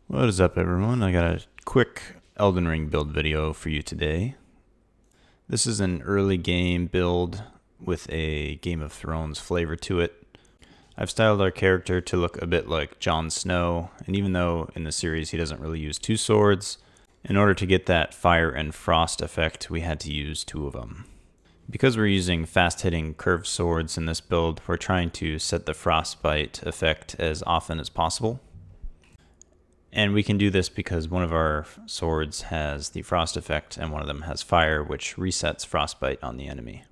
What is up, everyone? I got a quick Elden Ring build video for you today. This is an early game build with a Game of Thrones flavor to it. I've styled our character to look a bit like Jon Snow, and even though in the series he doesn't really use two swords, in order to get that fire and frost effect, we had to use two of them. Because we're using fast-hitting curved swords in this build, we're trying to set the frostbite effect as often as possible. And we can do this because one of our swords has the frost effect and one of them has fire, which resets frostbite on the enemy.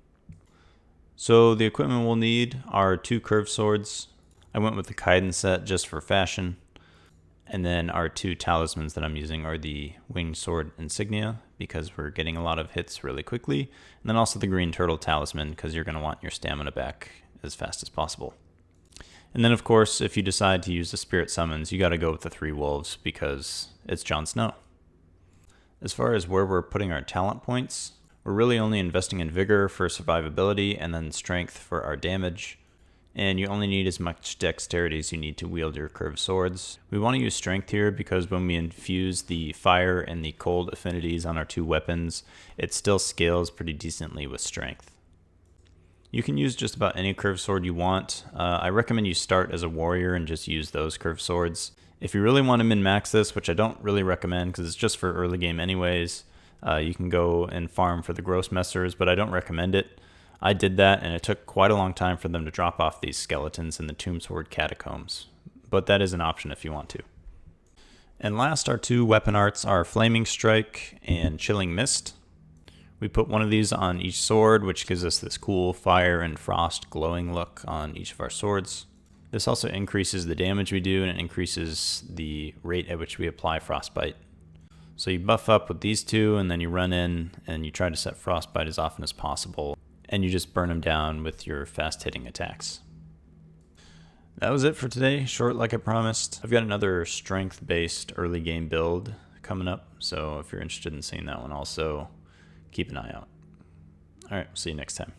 So the equipment we'll need are two curved swords. I went with the Kaiden set just for fashion. And then our two talismans that I'm using are the winged sword insignia, because we're getting a lot of hits really quickly. And then also the green turtle talisman, because you're going to want your stamina back as fast as possible. And then, of course, if you decide to use the spirit summons, you got to go with the three wolves because it's Jon Snow. As far as where we're putting our talent points, we're really only investing in vigor for survivability and then strength for our damage. And you only need as much dexterity as you need to wield your curved swords. We want to use strength here because when we infuse the fire and the cold affinities on our two weapons, it still scales pretty decently with strength. You can use just about any curved sword you want. I recommend you start as a warrior and just use those curved swords. If you really want to min-max this, which I don't really recommend because it's just for early game anyways, you can go and farm for the gross messers, but I don't recommend it. I did that and it took quite a long time for them to drop off these skeletons in the Tombsword catacombs, but that is an option if you want to. And last, our two weapon arts are Flaming Strike and Chilling Mist. We put one of these on each sword, which gives us this cool fire and frost glowing look on each of our swords. This also increases the damage we do and it increases the rate at which we apply frostbite. So you buff up with these two and then you run in and you try to set frostbite as often as possible and you just burn them down with your fast hitting attacks. That was it for today, short like I promised. I've got another strength based early game build coming up, so if you're interested in seeing that one also, keep an eye out. All right, see you next time.